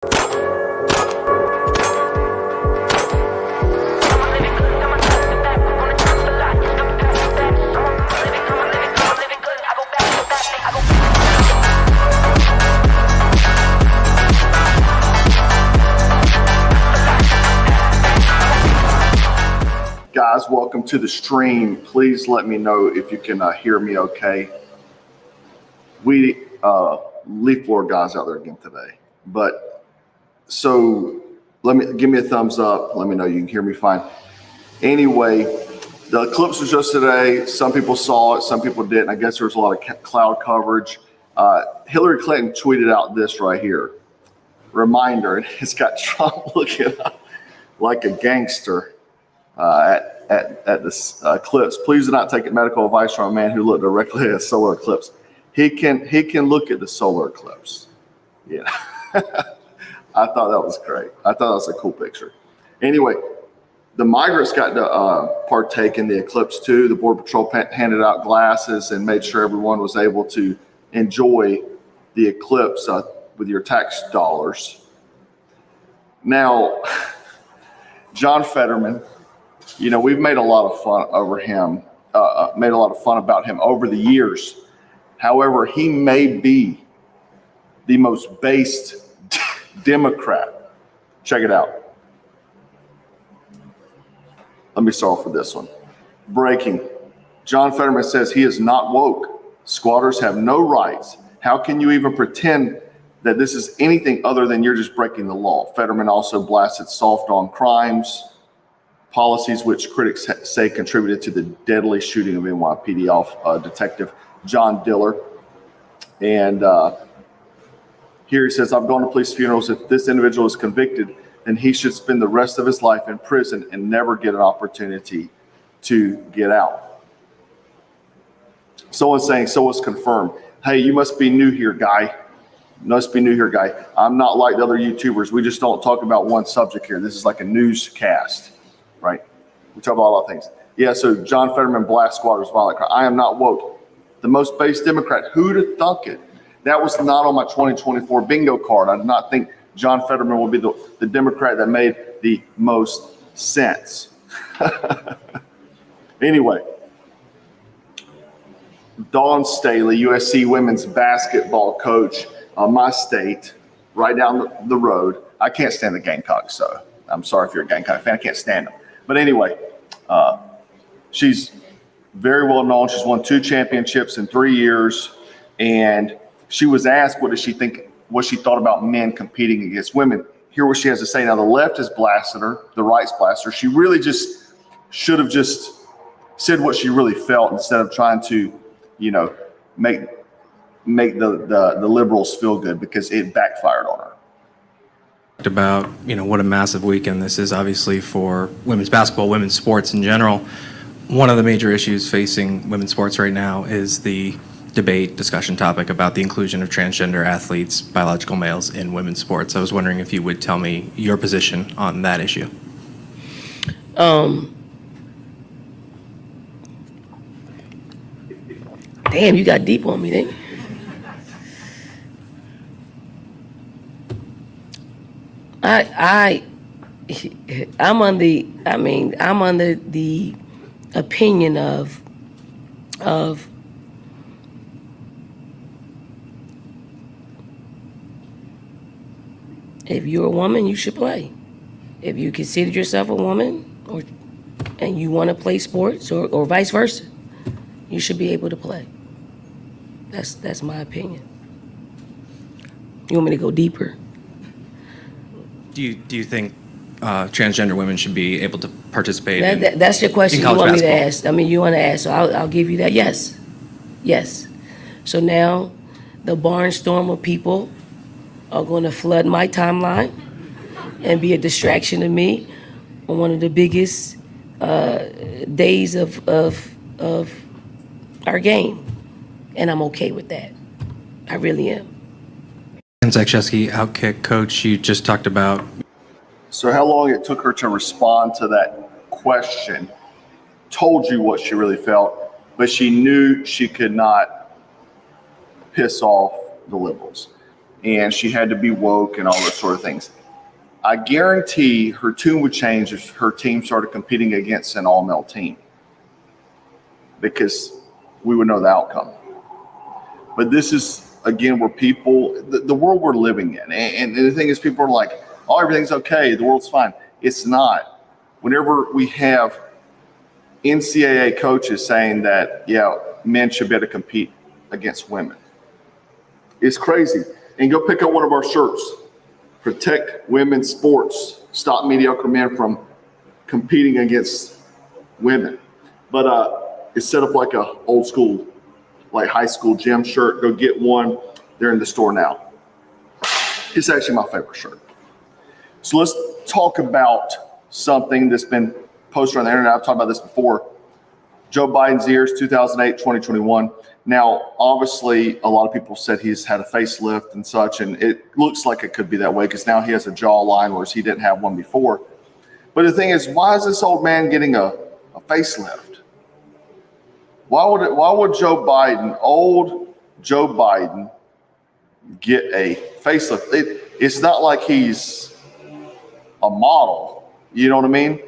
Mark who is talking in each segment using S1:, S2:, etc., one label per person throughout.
S1: Guys, welcome to the stream. Please let me know if you can hear me okay. We leaf blower guys out there again today. But so give me a thumbs up. Let me know you can hear me fine. Anyway, the eclipse was just today. Some people saw it, some people didn't. I guess there was a lot of cloud coverage. Hillary Clinton tweeted out this right here. Reminder, and it's got Trump looking like a gangster. At this eclipse. Please do not take medical advice from a man who looked directly at a solar eclipse. He can look at the solar eclipse. Yeah, I thought that was great. I thought that was a cool picture. Anyway, the migrants got to partake in the eclipse too. The Border Patrol handed out glasses and made sure everyone was able to enjoy the eclipse with your tax dollars. Now, John Fetterman. You know, we've made a lot of fun over him, made a lot of fun about him over the years. However, he may be the most based Democrat. Check it out. Let me start off with this one. Breaking. John Fetterman says he is not woke. Squatters have no rights. How can you even pretend that this is anything other than you're just breaking the law? Fetterman also blasted soft on crimes. Policies which critics say contributed to the deadly shooting of NYPD detective John Diller. And here he says, I've gone to police funerals. If this individual is convicted, then he should spend the rest of his life in prison and never get an opportunity to get out. Someone's saying, so it's confirmed. Hey, you must be new here, guy. Must be new here, guy. I'm not like the other YouTubers. We just don't talk about one subject here. This is like a newscast. Right? We talk about a lot of things. Yeah, so John Fetterman blasts squatters violent crime. I am not woke. The most base Democrat. Who'd have thunk it? That was not on my 2024 bingo card. I did not think John Fetterman would be the Democrat that made the most sense. Anyway, Dawn Staley, USC women's basketball coach, my state, right down the road. I can't stand the Gamecocks, so I'm sorry if you're a Gamecock fan. I can't stand them. But anyway, she's very well known. She's won 2 championships in 3 years. And she was asked, what she thought about men competing against women. Hear what she has to say. Now, the left has blasted her. The right's blasted her. She really just should have just said what she really felt instead of trying to, you know, make the liberals feel good, because it backfired on her.
S2: About, you know, what a massive weekend this is, obviously, for women's basketball, women's sports in general. One of the major issues facing women's sports right now is the discussion topic about the inclusion of transgender athletes, biological males, in women's sports. I was wondering if you would tell me your position on that issue.
S3: Damn, you got deep on me, didn't you? I'm under the opinion of if you're a woman, you should play. If you consider yourself a woman and you want to play sports or vice versa, you should be able to play. That's my opinion. You want me to go deeper?
S2: Do you think transgender women should be able to participate
S3: that's your question
S2: in
S3: you want
S2: basketball?
S3: me to ask. I mean, you want to ask, so I'll give you that. Yes. So now the barnstorm of people are going to flood my timeline and be a distraction to me on one of the biggest days of our game. And I'm okay with that. I really am.
S2: And Zach Shesky, Outkick coach, you just talked about.
S1: So how long it took her to respond to that question told you what she really felt, but she knew she could not piss off the liberals. and she had to be woke and all those sort of things. I guarantee her tune would change if her team started competing against an all-male team, because we would know the outcome. But this is, again, where people, the world we're living in, and the thing is, people are like, oh, everything's okay, the world's fine. It's not. Whenever we have NCAA coaches saying that, yeah, men should be able to compete against women, it's crazy. And go pick up one of our shirts. Protect women's sports. Stop mediocre men from competing against women. But it's set up like a old school, like high school gym shirt. Go get one. They're in the store now. It's actually my favorite shirt. So let's talk about something that's been posted on the internet. I've talked about this before. Joe Biden's ears, 2008, 2021. Now, obviously, a lot of people said he's had a facelift and such, and it looks like it could be that way because now he has a jawline, whereas he didn't have one before. But the thing is, why is this old man getting a facelift? Why would Joe Biden, old Joe Biden, get a facelift? It's not like he's a model. You know what I mean?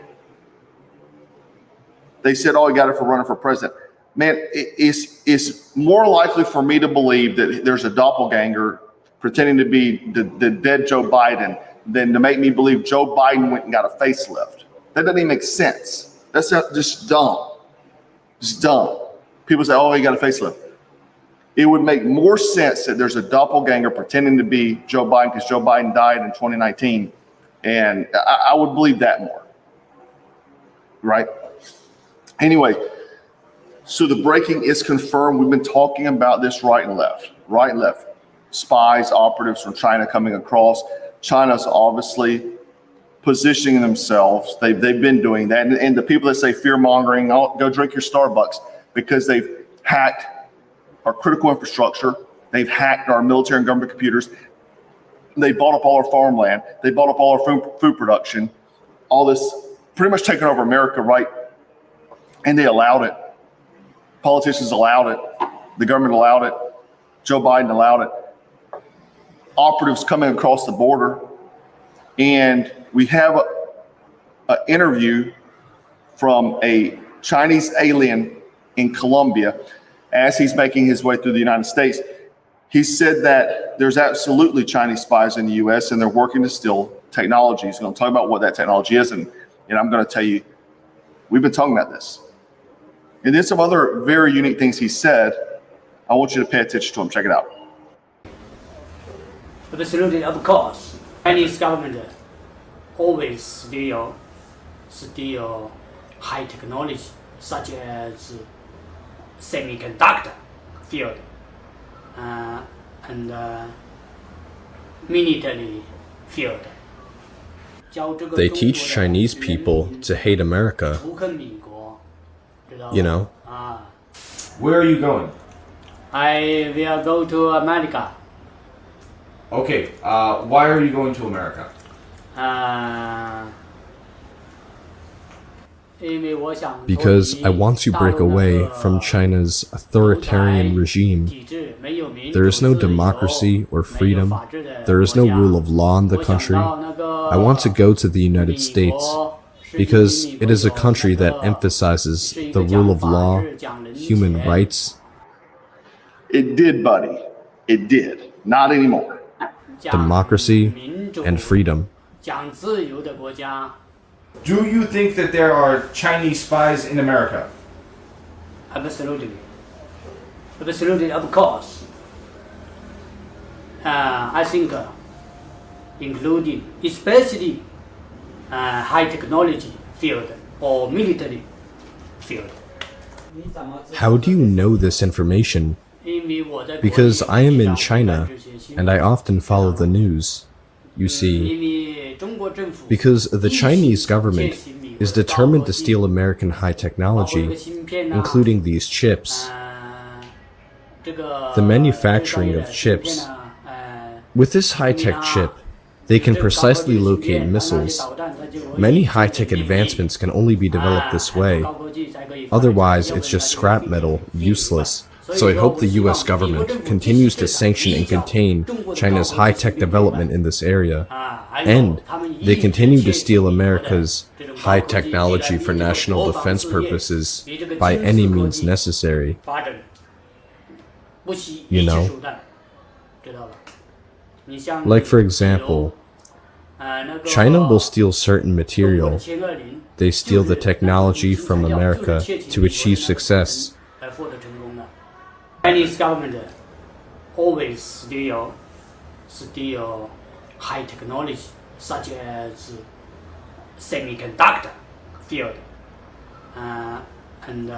S1: They said, oh, he got it for running for president. Man, it's more likely for me to believe that there's a doppelganger pretending to be the dead Joe Biden than to make me believe Joe Biden went and got a facelift. That doesn't even make sense. That's just dumb. Just dumb. People say, oh, he got a facelift. It would make more sense that there's a doppelganger pretending to be Joe Biden because Joe Biden died in 2019. And I would believe that more. Right? Anyway, so the breaking is confirmed. We've been talking about this right and left. Spies, operatives from China coming across. China's obviously positioning themselves. They've been doing that. And the people that say fear-mongering, oh, go drink your Starbucks, because they've hacked our critical infrastructure. They've hacked our military and government computers. They bought up all our farmland. They bought up all our food production. All this, pretty much taking over America, right? And they allowed it. Politicians allowed it. The government allowed it. Joe Biden allowed it. Operatives coming across the border. And we have an interview from a Chinese alien in Colombia as he's making his way through the United States. He said that there's absolutely Chinese spies in the U.S. and they're working to steal technology. He's going to talk about what that technology is. And I'm going to tell you, we've been talking about this. And then some other very unique things he said. I want you to pay attention to him. Check it out.
S4: Absolutely, of course, Chinese government always steal high technology, such as semiconductor field and military field.
S5: They teach Chinese people to hate America. You know?
S6: Where are you going?
S4: I will go to America.
S6: Okay, why are you going to America?
S5: Because I want to break away from China's authoritarian regime. There is no democracy or freedom. There is no rule of law in the country. I want to go to the United States because it is a country that emphasizes the rule of law, human rights.
S1: It did, buddy. It did. Not anymore.
S5: Democracy and freedom.
S6: Do you think that there are Chinese spies in America?
S4: Absolutely. Absolutely, of course. I think including, especially high technology field or military field.
S5: How do you know this information? Because I am in China and I often follow the news. You see, because the Chinese government is determined to steal American high technology, including these chips. The manufacturing of chips. With this high-tech chip, they can precisely locate missiles. Many high-tech advancements can only be developed this way. Otherwise, it's just scrap metal, useless. So I hope the US government continues to sanction and contain China's high-tech development in this area, and they continue to steal America's high technology for national defense purposes by any means necessary. You know? Like for example, China will steal certain material. They steal the technology from America to achieve success.
S4: Chinese government always steal high technology such as semiconductor field and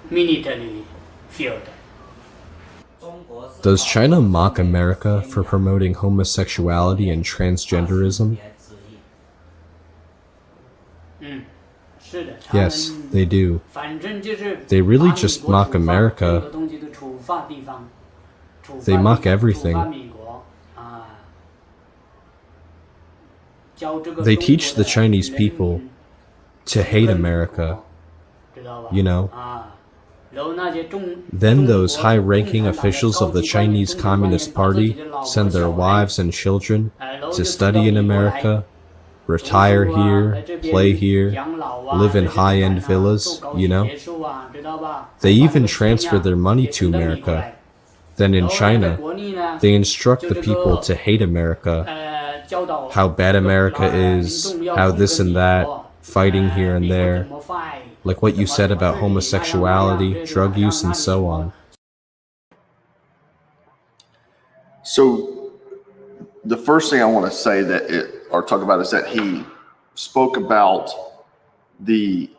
S4: military field.
S5: Does China mock America for promoting homosexuality and transgenderism? Yes, they do. They really just mock America. They mock everything. They teach the Chinese people to hate America, you know. Then those high-ranking officials of the Chinese Communist Party send their wives and children to study in America, retire here, play here, live in high-end villas, you know. They even transfer their money to America. Then in China, they instruct the people to hate America, how bad America is, how this and that, fighting here and there, like what you said about homosexuality, drug use, and so on.
S1: So the first thing I want to say or talk about is that he spoke about the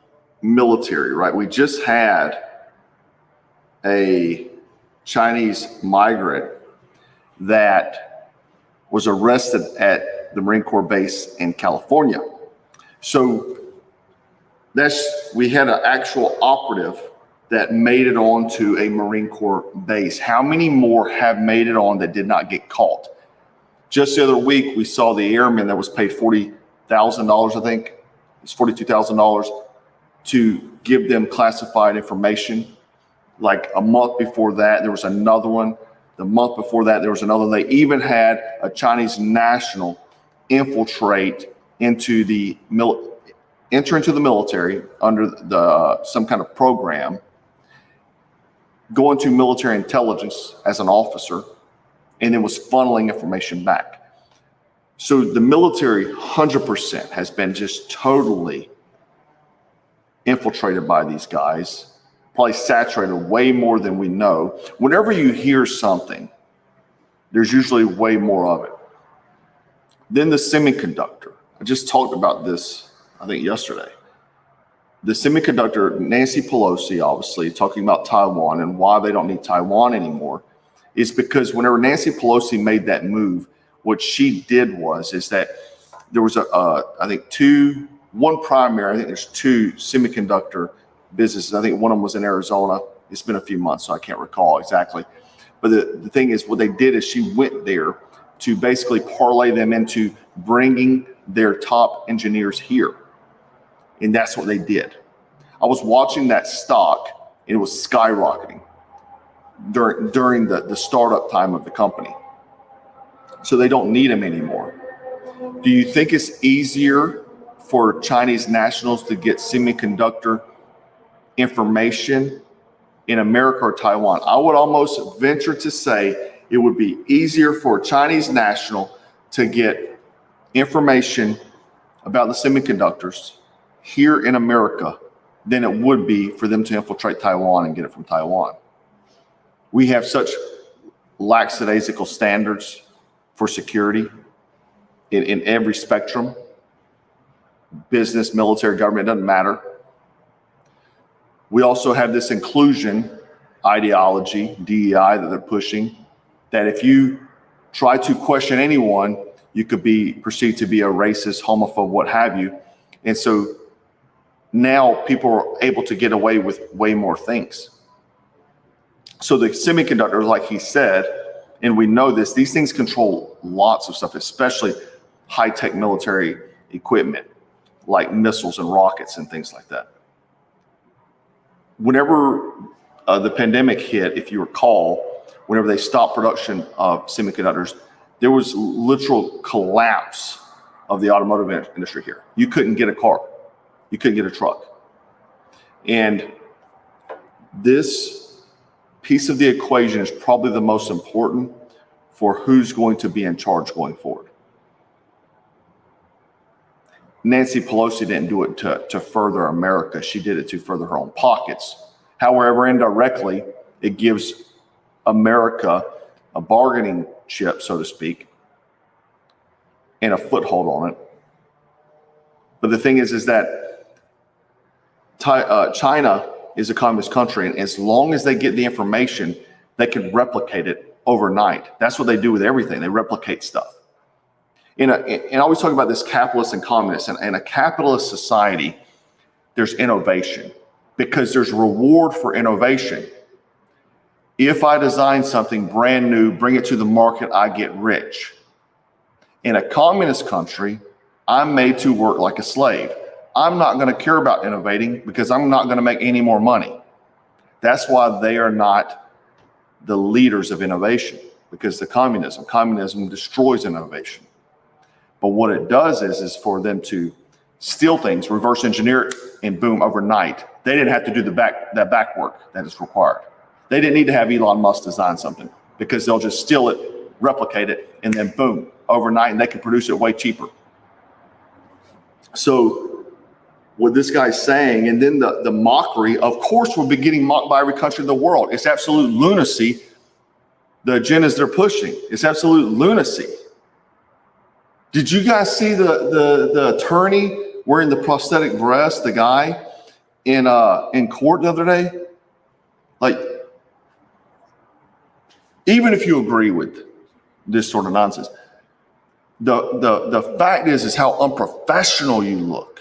S1: military, right? We just had a Chinese migrant that was arrested at the Marine Corps base in California. So we had an actual operative that made it onto a Marine Corps base. How many more have made it on that did not get caught? Just the other week, we saw the airman that was paid $40,000, I think. It's $42,000 to give them classified information. Like a month before that, there was another one. The month before that, there was another. They even had a Chinese national infiltrate into the military under some kind of program, go into military intelligence as an officer, and then was funneling information back. So the military 100% has been just totally infiltrated by these guys, probably saturated way more than we know. Whenever you hear something, there's usually way more of it. Then the semiconductor. I just talked about this, I think, yesterday. The semiconductor, Nancy Pelosi, obviously, talking about Taiwan and why they don't need Taiwan anymore, is because whenever Nancy Pelosi made that move, what she did is that there was I think one primary, I think there's two semiconductor businesses. I think one of them was in Arizona. It's been a few months, so I can't recall exactly. But the thing is, what they did is she went there to basically parlay them into bringing their top engineers here. And that's what they did. I was watching that stock, and it was skyrocketing during the startup time of the company. So they don't need them anymore. Do you think it's easier for Chinese nationals to get semiconductor information in America or Taiwan? I would almost venture to say it would be easier for a Chinese national to get information about the semiconductors here in America than it would be for them to infiltrate Taiwan and get it from Taiwan. We have such lackadaisical standards for security in every spectrum, business, military, government, it doesn't matter. We also have this inclusion ideology, DEI, that they're pushing, that if you try to question anyone, you could be perceived to be a racist, homophobe, what have you. And so now people are able to get away with way more things. So the semiconductors, like he said, and we know this, these things control lots of stuff, especially high-tech military equipment, like missiles and rockets and things like that. Whenever the pandemic hit, if you recall, whenever they stopped production of semiconductors, there was literal collapse of the automotive industry here. You couldn't get a car. You couldn't get a truck. And this piece of the equation is probably the most important for who's going to be in charge going forward. Nancy Pelosi didn't do it to further America. She did it to further her own pockets. However, indirectly, it gives America a bargaining chip, so to speak, and a foothold on it. But the thing is that China is a communist country, and as long as they get the information, they can replicate it overnight. That's what they do with everything. They replicate stuff. And I always talk about this capitalist and communist. And in a capitalist society, there's innovation because there's reward for innovation. If I design something brand new, bring it to the market, I get rich. In a communist country, I'm made to work like a slave. I'm not going to care about innovating because I'm not going to make any more money. That's why they are not the leaders of innovation, because communism destroys innovation. But what it does is for them to steal things, reverse engineer it, and boom, overnight. They didn't have to do that back work that is required. They didn't need to have Elon Musk design something because they'll just steal it, replicate it, and then boom, overnight, and they can produce it way cheaper. So what this guy's saying, and then the mockery, of course, we'll be getting mocked by every country in the world. It's absolute lunacy, the agendas they're pushing. It's absolute lunacy. Did you guys see the attorney wearing the prosthetic breast, the guy in court the other day? Like, even if you agree with this sort of nonsense, the fact is how unprofessional you look.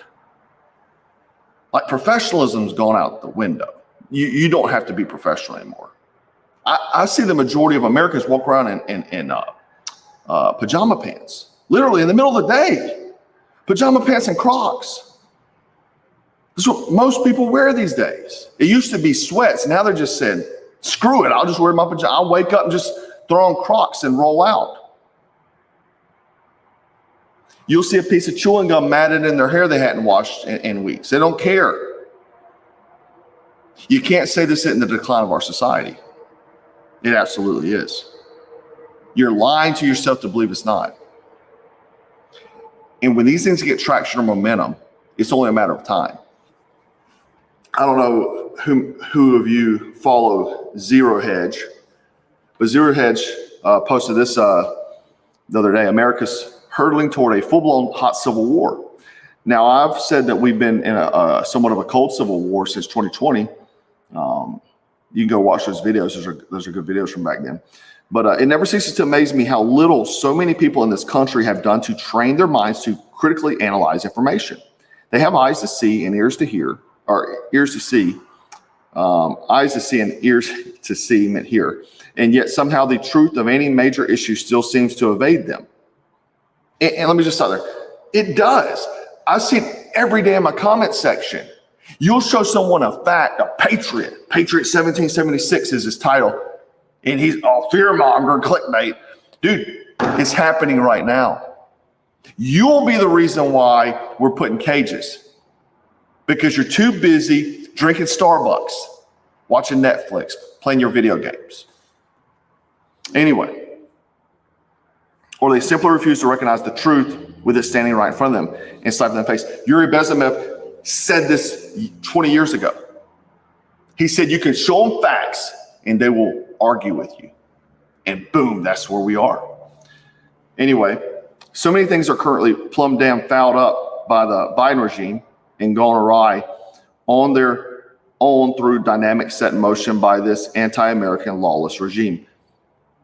S1: Like, professionalism's gone out the window. You don't have to be professional anymore. I see the majority of Americans walk around in pajama pants. Literally in the middle of the day, pajama pants and Crocs. That's what most people wear these days. It used to be sweats. Now they're just saying, screw it. I'll just wear my pajama. I'll wake up and just throw on Crocs and roll out. You'll see a piece of chewing gum matted in their hair they hadn't washed in weeks. They don't care. You can't say this isn't the decline of our society. It absolutely is. You're lying to yourself to believe it's not. And when these things get traction or momentum, it's only a matter of time. I don't know who of you follow Zero Hedge, but Zero Hedge posted this the other day. America's hurtling toward a full-blown hot civil war. Now, I've said that we've been in a somewhat of a cold civil war since 2020. You can go watch those videos. Those are good videos from back then. But it never ceases to amaze me how little so many people in this country have done to train their minds to critically analyze information. They have eyes to see and ears to hear, or ears to see, eyes to see and ears to see and hear. And yet somehow the truth of any major issue still seems to evade them. And let me just stop there. It does. I see it every day in my comment section. You'll show someone a fact, a patriot. Patriot 1776 is his title. And he's fear-monger, clickbait. Dude, it's happening right now. You'll be the reason why we're put in cages. Because you're too busy drinking Starbucks, watching Netflix, playing your video games. Anyway, or they simply refuse to recognize the truth with it standing right in front of them and slap them in the face. Yuri Bezmenov said this 20 years ago. He said you can show them facts and they will argue with you. And boom, that's where we are. Anyway, so many things are currently plumb damn fouled up by the Biden regime and gone awry on their own through dynamics set in motion by this anti-American lawless regime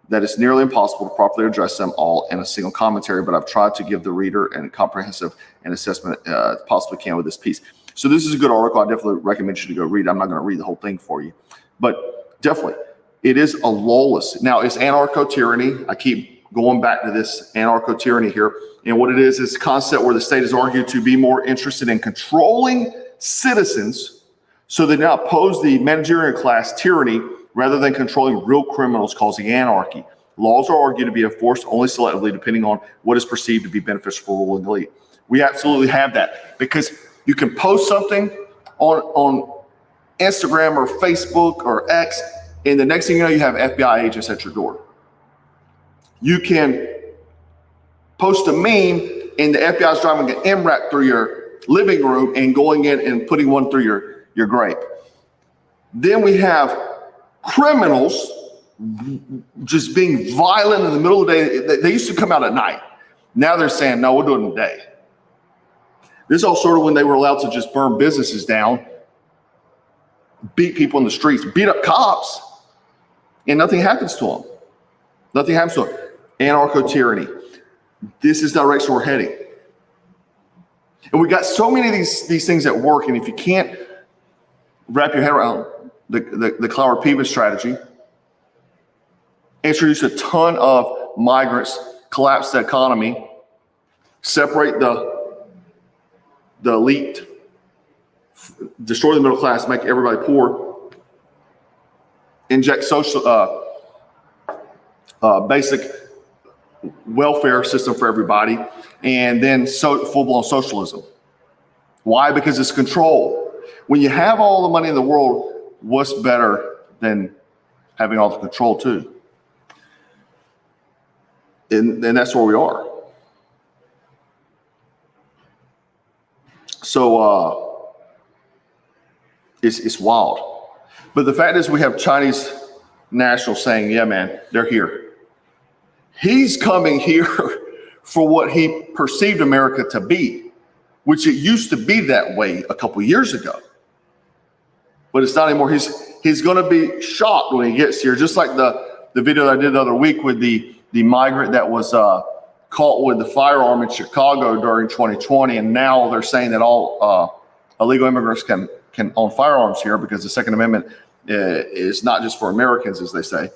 S1: that it's nearly impossible to properly address them all in a single commentary, but I've tried to give the reader a comprehensive an assessment possibly can with this piece. So this is a good article. I definitely recommend you to go read. I'm not going to read the whole thing for you, but definitely it is a lawless. Now it's anarcho-tyranny. I keep going back to this anarcho-tyranny here. And what it is a concept where the state is argued to be more interested in controlling citizens So they now oppose the managerial class tyranny rather than controlling real criminals causing anarchy. Laws are argued to be enforced only selectively depending on what is perceived to be beneficial for the ruling elite. We absolutely have that because you can post something on Instagram or Facebook or X, and the next thing you know, you have FBI agents at your door. You can post a meme, and the FBI is driving an MRAP through your living room and going in and putting one through your grape. Then we have criminals just being violent in the middle of the day. They used to come out at night. Now they're saying, no, we're doing it in the day. This is all sort of when they were allowed to just burn businesses down, beat people in the streets, beat up cops, and nothing happens to them. Nothing happens to them. Anarcho-tyranny. This is the direction we're heading. And we got so many of these things at work, and if you can't wrap your head around the Clower-Peebles strategy, introduce a ton of migrants, collapse the economy, separate the elite, destroy the middle class, make everybody poor, inject social basic welfare system for everybody, and then full-blown socialism. Why? Because it's control. When you have all the money in the world, what's better than having all the control too? And that's where we are. So it's wild. But the fact is we have Chinese nationals saying, yeah, man, they're here. He's coming here for what he perceived America to be, which it used to be that way a couple years ago. But it's not anymore. He's going to be shocked when he gets here, just like the video that I did the other week with the migrant that was caught with the firearm in Chicago during 2020, and now they're saying that all illegal immigrants can own firearms here because the Second Amendment is not just for Americans, as they say.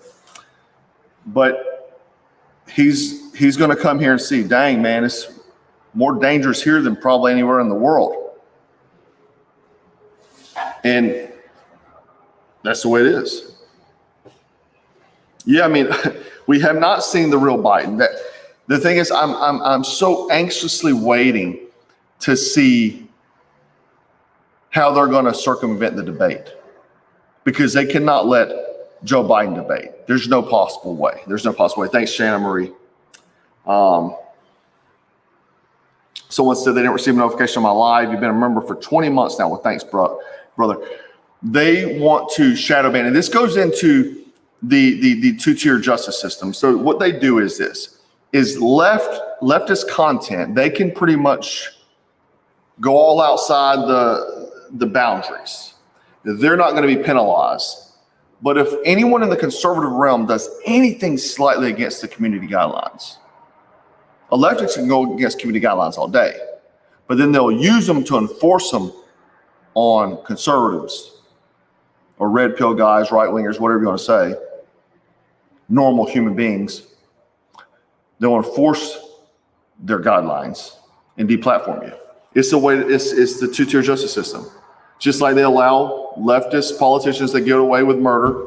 S1: But he's going to come here and see, dang, man, it's more dangerous here than probably anywhere in the world. And that's the way it is. Yeah, I mean, we have not seen the real Biden. The thing is, I'm so anxiously waiting to see how they're going to circumvent the debate, because they cannot let Joe Biden debate. There's no possible way. There's no possible way. Thanks, Shanna Marie. Someone said they didn't receive a notification on my live. You've been a member for 20 months now. Well, thanks, brother. They want to shadow ban, and this goes into the two-tier justice system. So what they do is this: is leftist content. They can pretty much go all outside the boundaries. They're not going to be penalized. But if anyone in the conservative realm does anything slightly against the community guidelines, a leftist can go against community guidelines all day, but then they'll use them to enforce them on conservatives or red pill guys, right wingers, whatever you want to say, normal human beings. They'll enforce their guidelines and deplatform you. It's the way. It's the two-tier justice system. Just like they allow leftist politicians that get away with murder,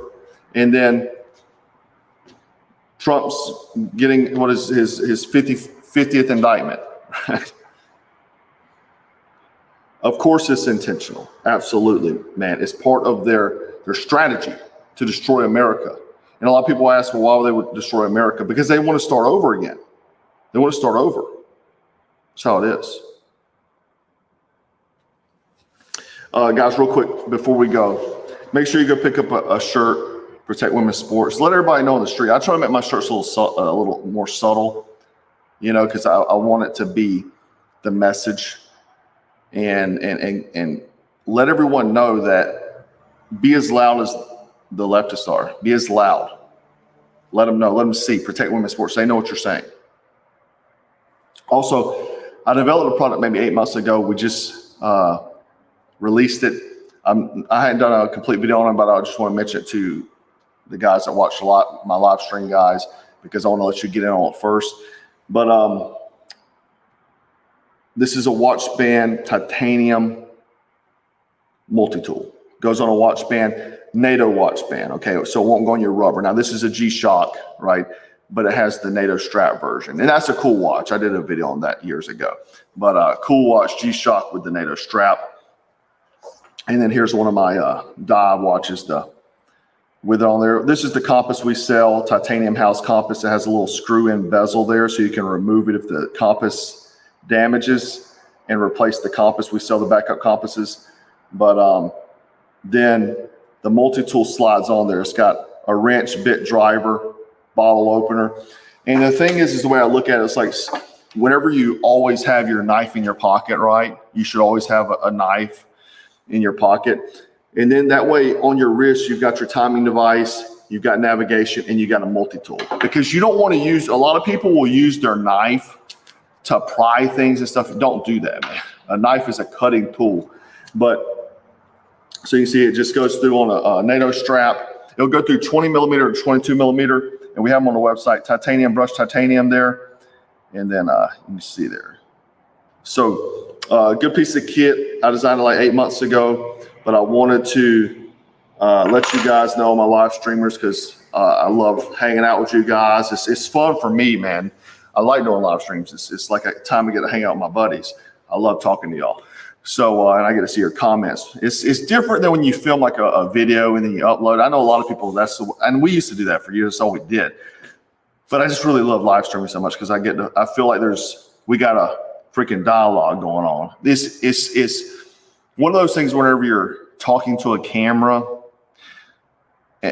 S1: and then Trump's getting what is his 50th indictment. Of course, it's intentional. Absolutely, man. It's part of their strategy to destroy America. And a lot of people ask, well, why would they would destroy America? Because they want to start over again. They want to start over. That's how it is. Guys, real quick before we go, make sure you go pick up a shirt, Protect Women's Sports. Let everybody know on the street. I try to make my shirts a little more subtle, because I want it to be the message, and let everyone know that be as loud as the leftists are. Be as loud. Let them know. Let them see. Protect Women's Sports. They know what you're saying. Also, I developed a product maybe 8 months ago. We just released it. I hadn't done a complete video on it, but I just want to mention it to the guys that watch my live stream guys, because I want to let you get in on it first. But this is a watch band titanium multi-tool. goes on a watch band, NATO watch band. Okay, so it won't go on your rubber. Now this is a G-Shock, right? But it has the NATO strap version, and that's a cool watch. I did a video on that years ago. But cool watch, G-Shock with the NATO strap. And then here's one of my dive watches with it on there. This is the compass we sell, titanium house compass. It has a little screw-in bezel there, so you can remove it if the compass damages and replace the compass. We sell the backup compasses. But then the multi-tool slides on there. It's got a wrench, bit driver, bottle opener. And the thing is the way I look at it, it's like whenever you always have your knife in your pocket, right? You should always have a knife in your pocket. And then that way on your wrist, you've got your timing device, you've got navigation, and you got a multi-tool. Because you don't want to use, a lot of people will use their knife to pry things and stuff. Don't do that, man. A knife is a cutting tool. But so you see it just goes through on a NATO strap. It'll go through 20 millimeter to 22 millimeter. And we have them on the website, titanium, brushed titanium there. And then you see there. So good piece of kit. I designed it like 8 months ago, but I wanted to let you guys know, my live streamers, because I love hanging out with you guys. It's fun for me, man. I like doing live streams. It's like a time to get to hang out with my buddies. I love talking to y'all. So, and I get to see your comments. It's different than when you film like a video and then you upload. I know a lot of people, and we used to do that for years. That's all we did. But I just really love live streaming so much because I feel like we got a freaking dialogue going on. This is one of those things whenever you're talking to a camera,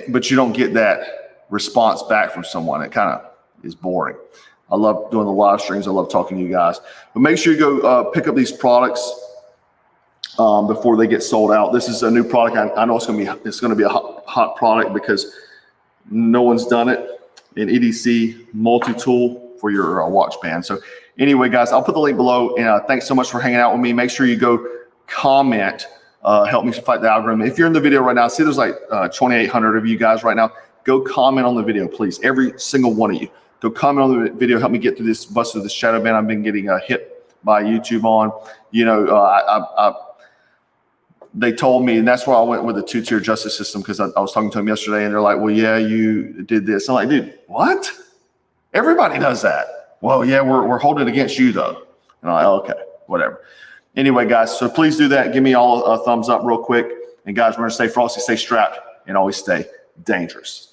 S1: but you don't get that response back from someone. It kind of is boring. I love doing the live streams. I love talking to you guys. But make sure you go pick up these products before they get sold out. This is a new product. I know it's going to be a hot product because no one's done it. An EDC multi-tool for your watch band. So anyway, guys, I'll put the link below. And thanks so much for hanging out with me. Make sure you go comment. Help me fight the algorithm. If you're in the video right now, see there's like 2,800 of you guys right now. Go comment on the video, please. Every single one of you. Go comment on the video. Help me get through this, bust through this shadow ban I've been getting hit by YouTube on. You know, they told me, and that's why I went with the two-tier justice system, because I was talking to them yesterday, and they're like, well, yeah, you did this. I'm like, dude, what? Everybody does that. Well, yeah, we're holding it against you, though. And I'm like, okay, whatever. Anyway, guys, so please do that. Give me all a thumbs up real quick. And, guys, we're going to stay frosty, stay strapped, and always stay dangerous.